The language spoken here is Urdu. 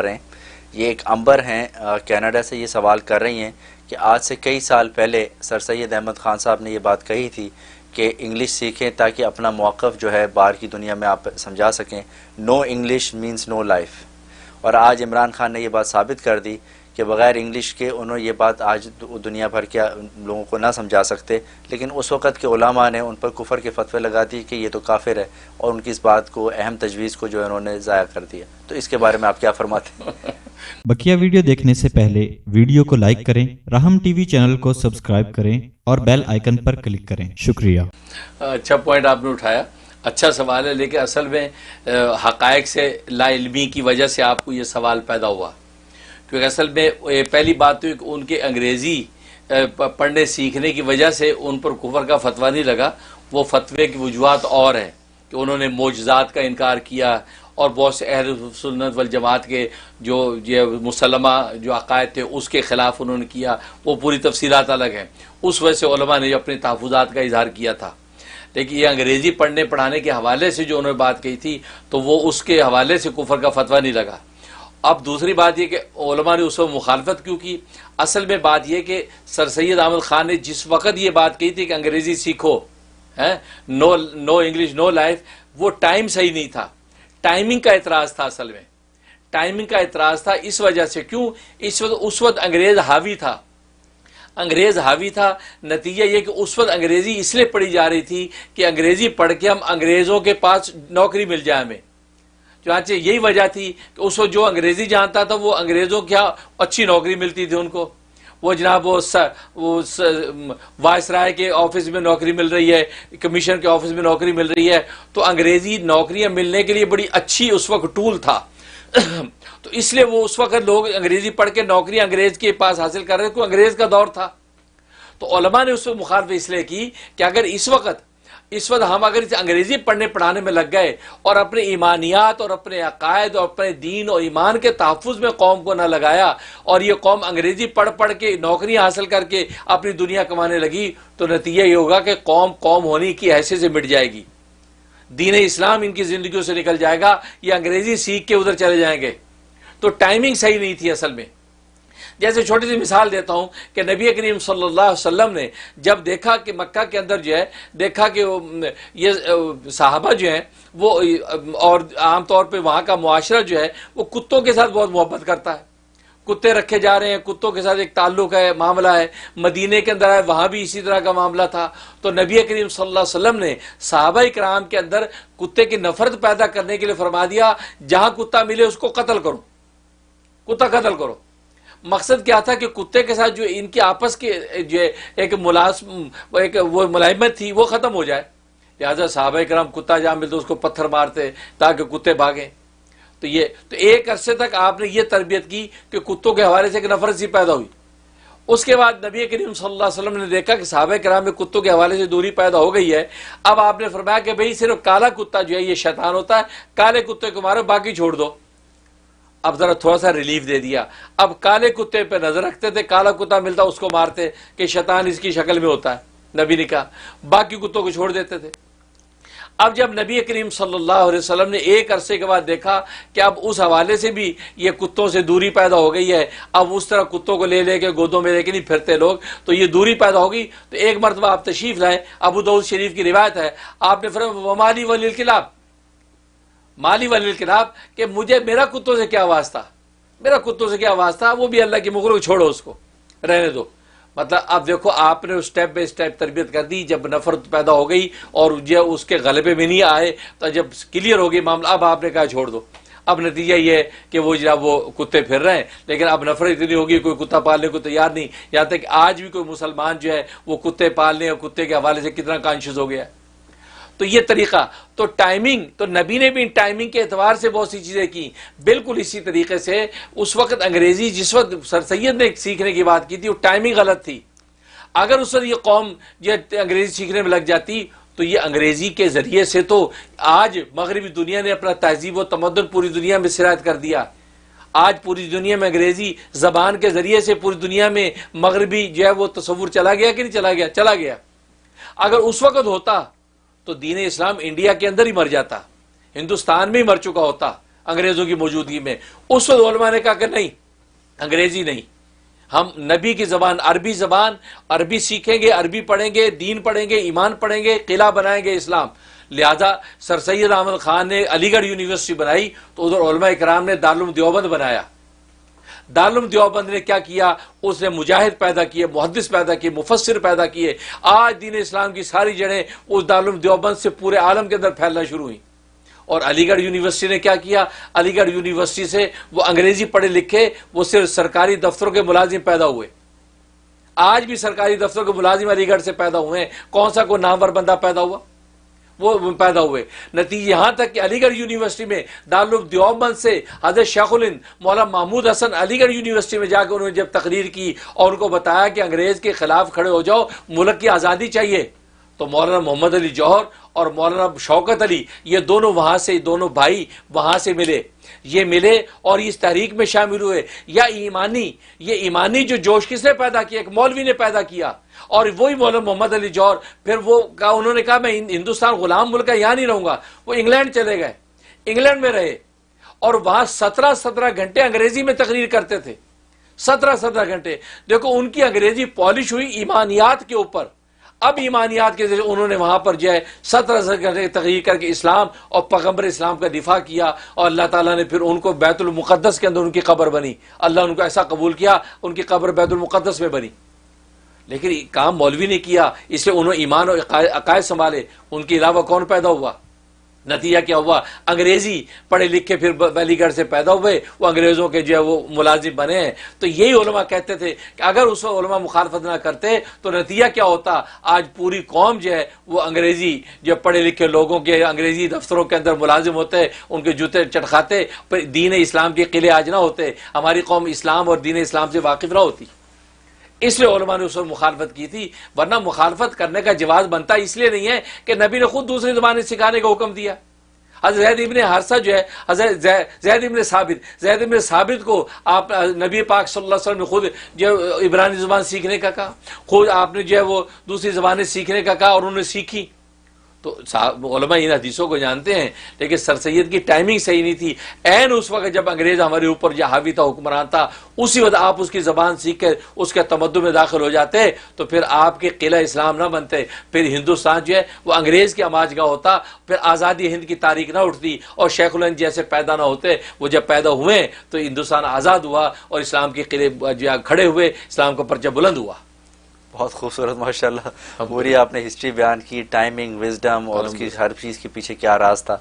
رہے ہیں. یہ ایک امبر ہیں کینیڈا سے، یہ سوال کر رہی ہیں کہ آج سے کئی سال پہلے سر سید احمد خان صاحب نے یہ بات کہی تھی کہ انگلش سیکھیں تاکہ اپنا موقف جو ہے باہر کی دنیا میں آپ سمجھا سکیں. نو انگلش مینس نو لائف. اور آج عمران خان نے یہ بات ثابت کر دی کہ بغیر انگلش کے انہوں یہ بات آج دنیا بھر کے لوگوں کو نہ سمجھا سکتے، لیکن اس وقت کے علماء نے ان پر کفر کے فتوے لگا دی کہ یہ تو کافر ہے، اور ان کی اس بات کو، اہم تجویز کو جو انہوں نے ضائع کر دیا. تو اس کے بارے میں آپ کیا فرماتے ہیں؟ بقیہ ویڈیو دیکھنے سے پہلے ویڈیو کو لائک کریں، رحم ٹی وی چینل کو سبسکرائب کریں اور بیل آئیکن پر کلک کریں. شکریہ. اچھا پوائنٹ آپ نے اٹھایا، اچھا سوال ہے، لیکن اصل میں حقائق سے لا علمی کی وجہ سے آپ کو یہ سوال پیدا ہوا. کیونکہ اصل میں پہلی بات تو ان کے انگریزی پڑھنے سیکھنے کی وجہ سے ان پر کفر کا فتویٰ نہیں لگا. وہ فتوے کی وجوہات اور ہیں کہ انہوں نے معجزات کا انکار کیا، اور بہت سے اہل سنت والجماعت کے جو یہ مسلمہ جو عقائد تھے اس کے خلاف انہوں نے کیا. وہ پوری تفصیلات الگ ہیں. اس وجہ سے علماء نے اپنے تحفظات کا اظہار کیا تھا. لیکن یہ انگریزی پڑھنے پڑھانے کے حوالے سے جو انہوں نے بات کہی تھی تو وہ اس کے حوالے سے کفر کا فتویٰ نہیں لگا. اب دوسری بات یہ کہ علماء نے اس وقت مخالفت کیوں کی؟ اصل میں بات یہ کہ سر سید احمد خان نے جس وقت یہ بات کہی تھی کہ انگریزی سیکھو، نو انگلش نو لائف، وہ ٹائم صحیح نہیں تھا. ٹائمنگ کا اعتراض تھا. اصل میں ٹائمنگ کا اعتراض تھا اس وجہ سے. کیوں؟ اس وقت انگریز حاوی تھا. انگریز حاوی تھا. نتیجہ یہ کہ اس وقت انگریزی اس لیے پڑھی جا رہی تھی کہ انگریزی پڑھ کے ہم انگریزوں کے پاس نوکری مل جائے ہمیں. چنانچہ یہی وجہ تھی کہ اس وقت جو انگریزی جانتا تھا وہ انگریزوں کیا اچھی نوکری ملتی تھی ان کو. وہ جناب وہ وائسرائے کے آفس میں نوکری مل رہی ہے، کمیشن کے آفس میں نوکری مل رہی ہے، تو انگریزی نوکریاں ملنے کے لیے بڑی اچھی اس وقت ٹول تھا. تو اس لیے وہ اس وقت لوگ انگریزی پڑھ کے نوکری انگریز کے پاس حاصل کر رہے تھے، کوئی انگریز کا دور تھا. تو علماء نے اس کو مخالفت اس لیے کی کہ اگر اس وقت ہم اگر اسے انگریزی پڑھنے پڑھانے میں لگ گئے اور اپنے ایمانیات اور اپنے عقائد اور اپنے دین اور ایمان کے تحفظ میں قوم کو نہ لگایا، اور یہ قوم انگریزی پڑھ پڑھ کے نوکریاں حاصل کر کے اپنی دنیا کمانے لگی، تو نتیجہ یہ ہوگا کہ قوم ہونے کی حیثیت سے مٹ جائے گی. دین اسلام ان کی زندگیوں سے نکل جائے گا، یہ انگریزی سیکھ کے ادھر چلے جائیں گے. تو ٹائمنگ صحیح نہیں تھی اصل میں. جیسے چھوٹی سی مثال دیتا ہوں کہ نبی کریم صلی اللہ علیہ وسلم نے جب دیکھا کہ مکہ کے اندر جو ہے دیکھا کہ یہ صحابہ جو ہیں وہ، اور عام طور پہ وہاں کا معاشرہ جو ہے وہ کتوں کے ساتھ بہت محبت کرتا ہے. کتے رکھے جا رہے ہیں، کتوں کے ساتھ ایک تعلق ہے، معاملہ ہے. مدینے کے اندر ہے وہاں بھی اسی طرح کا معاملہ تھا. تو نبی کریم صلی اللہ علیہ وسلم نے صحابہ کرام کے اندر کتے کی نفرت پیدا کرنے کے لیے فرما دیا جہاں کتا ملے اس کو قتل کرو، کتا قتل کرو. مقصد کیا تھا کہ کتے کے ساتھ جو ان کی آپس کے جو ایک وہ ملائمت تھی وہ ختم ہو جائے. لہٰذا صحابہ کرام کتا جہاں ملتے اس کو پتھر مارتے تاکہ کتے بھاگیں. تو ایک عرصے تک آپ نے یہ تربیت کی کہ کتوں کے حوالے سے ایک نفرت سی پیدا ہوئی. اس کے بعد نبی کریم صلی اللہ علیہ وسلم نے دیکھا کہ صحابہ کرام میں کتوں کے حوالے سے دوری پیدا ہو گئی ہے. اب آپ نے فرمایا کہ بھئی صرف کالا کتا جو ہے یہ شیطان ہوتا ہے، کالے کتے کو مارو باقی چھوڑ دو. اب ذرا تھوڑا سا ریلیف دے دیا. اب کالے کتے پہ نظر رکھتے تھے، کالا کتا ملتا اس کو مارتے کہ شیطان اس کی شکل میں ہوتا ہے، نبی نے کہا. باقی کتوں کو چھوڑ دیتے تھے. اب جب نبی کریم صلی اللہ علیہ وسلم نے ایک عرصے کے بعد دیکھا کہ اب اس حوالے سے بھی یہ کتوں سے دوری پیدا ہو گئی ہے، اب اس طرح کتوں کو لے کے گودوں میں لے کے نہیں پھرتے لوگ، تو یہ دوری پیدا ہوگی. تو ایک مرتبہ آپ تشریف لائے، ابو داؤد شریف کی روایت ہے، آپ نے فرمایا ومالی وللکلاب، مالی وللکلاب، کہ مجھے میرا کتوں سے کیا واسطہ، میرا کتوں سے کیا واسطہ، وہ بھی اللہ کی مخلوق، چھوڑو اس کو، رہنے دو. مطلب اب دیکھو آپ نے اسٹیپ بائی اسٹیپ تربیت کر دی. جب نفرت پیدا ہو گئی اور جو اس کے غلبے میں نہیں آئے تو جب کلیئر ہو گئی معاملہ، اب آپ نے کہا چھوڑ دو. اب نتیجہ یہ ہے کہ وہ جناب وہ کتے پھر رہے ہیں، لیکن اب نفرت اتنی ہوگی کوئی کتا پالنے کو تیار نہیں. یہاں تک کہ آج بھی کوئی مسلمان جو ہے وہ کتے پالنے اور کتے کے حوالے سے کتنا کانشیس ہو گیا ہے. تو یہ طریقہ تو ٹائمنگ، تو نبی نے بھی ٹائمنگ کے اعتبار سے بہت سی چیزیں کی. بالکل اسی طریقے سے اس وقت انگریزی جس وقت سر سید نے سیکھنے کی بات کی تھی وہ ٹائمنگ غلط تھی. اگر اس وقت یہ قوم یہ انگریزی سیکھنے میں لگ جاتی تو یہ انگریزی کے ذریعے سے تو آج مغربی دنیا نے اپنا تہذیب و تمدن پوری دنیا میں سرایت کر دیا. آج پوری دنیا میں انگریزی زبان کے ذریعے سے پوری دنیا میں مغربی جو ہے وہ تصور چلا گیا کہ نہیں چلا گیا؟ چلا گیا. اگر اس وقت ہوتا تو دین اسلام انڈیا کے اندر ہی مر جاتا، ہندوستان میں ہی مر چکا ہوتا انگریزوں کی موجودگی میں. اس وقت علماء نے کہا کہ نہیں، انگریزی نہیں، ہم نبی کی زبان عربی سیکھیں گے، عربی پڑھیں گے، دین پڑھیں گے، ایمان پڑھیں گے، قلعہ بنائیں گے اسلام. لہذا سر سید احمد خان نے علی گڑھ یونیورسٹی بنائی تو ادھر علماء اکرام نے دارالعلوم دیوبند بنایا. دارالعلوم دیوبند نے کیا کیا؟ اس نے مجاہد پیدا کیے، محدث پیدا کیے، مفسر پیدا کیے. آج دین اسلام کی ساری جڑیں اس دارالعلوم دیوبند سے پورے عالم کے اندر پھیلنا شروع ہوئی. اور علی گڑھ یونیورسٹی نے کیا کیا؟ علی گڑھ یونیورسٹی سے وہ انگریزی پڑھے لکھے وہ صرف سرکاری دفتروں کے ملازم پیدا ہوئے. آج بھی سرکاری دفتروں کے ملازم علی گڑھ سے پیدا ہوئے ہیں. کون سا کوئی نامور بندہ پیدا ہوا؟ وہ پیدا ہوئے. نتیجہ یہاں تک کہ علی گڑھ یونیورسٹی میں دارالعلوم دیوبند سے حضرت شیخ الہند مولانا محمود حسن علی گڑھ یونیورسٹی میں جا کے انہوں نے جب تقریر کی اور ان کو بتایا کہ انگریز کے خلاف کھڑے ہو جاؤ، ملک کی آزادی چاہیے، تو مولانا محمد علی جوہر اور مولانا شوکت علی یہ دونوں وہاں سے، دونوں بھائی وہاں سے ملے اور اس تحریک میں شامل ہوئے. یہ ایمانی جو جوش کس نے پیدا کیا؟ ایک مولوی نے پیدا کیا. اور وہی مولانا محمد علی جوہر پھر انہوں نے کہا میں ہندوستان غلام ملک ہے، یہاں نہیں رہوں گا. وہ انگلینڈ چلے گئے، انگلینڈ میں رہے اور وہاں 17 گھنٹے انگریزی میں تقریر کرتے تھے. 17 گھنٹے. دیکھو ان کی انگریزی پالش ہوئی ایمانیات کے اوپر. اب ایمانیات کے ذریعے انہوں نے وہاں پر جو ہے 17 گھنٹے تقریر کر کے اسلام اور پیغمبر اسلام کا دفاع کیا. اور اللہ تعالیٰ نے پھر ان کو بیت المقدس کے اندر ان کی قبر بنی. اللہ ان کو ایسا قبول کیا، ان کی قبر بیت المقدس میں بنی. لیکن کام مولوی نے کیا، اس لیے انہوں ایمان اور عقائد سنبھالے. ان کے علاوہ کون پیدا ہوا؟ نتیجہ کیا ہوا؟ انگریزی پڑھے لکھے پھر علی گڑھ سے پیدا ہوئے، وہ انگریزوں کے جو ہے وہ ملازم بنے ہیں. تو یہی علماء کہتے تھے کہ اگر اس وقت علماء مخالفت نہ کرتے تو نتیجہ کیا ہوتا؟ آج پوری قوم جو ہے وہ انگریزی جو پڑھے لکھے لوگوں کے انگریزی دفتروں کے اندر ملازم ہوتے، ان کے جوتے چٹکھاتے، پھر دین اسلام کے قلعے آج نہ ہوتے، ہماری قوم اسلام اور دین اسلام سے واقف نہ ہوتی. اس لیے علماء نے اس وقت مخالفت کی تھی. ورنہ مخالفت کرنے کا جواز بنتا اس لیے نہیں ہے کہ نبی نے خود دوسری زبانیں سکھانے کا حکم دیا. حضرت زید ابن حارثہ جو ہے، حضرت زید ابن ثابت کو آپ نبی پاک صلی اللہ علیہ وسلم نے خود جو عبرانی زبان سیکھنے کا کہا، خود آپ نے جو ہے وہ دوسری زبانیں سیکھنے کا کہا اور انہوں نے سیکھی. تو علماء ان حدیثوں کو جانتے ہیں، لیکن سر سید کی ٹائمنگ صحیح نہیں تھی. عین اس وقت جب انگریز ہمارے اوپر جو حاوی تھا، حکمران تھا، اسی وقت آپ اس کی زبان سیکھ کر اس کے تمدن میں داخل ہو جاتے تو پھر آپ کے قلعہ اسلام نہ بنتے، پھر ہندوستان جو ہے وہ انگریز کی آماج گاہ ہوتا، پھر آزادی ہند کی تاریخ نہ اٹھتی اور شیخ الہند جیسے پیدا نہ ہوتے. وہ جب پیدا ہوئے تو ہندوستان آزاد ہوا اور اسلام کے قلعے جو کھڑے ہوئے، اسلام کا پرچہ بلند ہوا. بہت خوبصورت ماشاءاللہ پوری آپ نے ہسٹری بیان کی، ٹائمنگ، وزڈم اور اس کی ہر چیز کے پیچھے کیا راز تھا.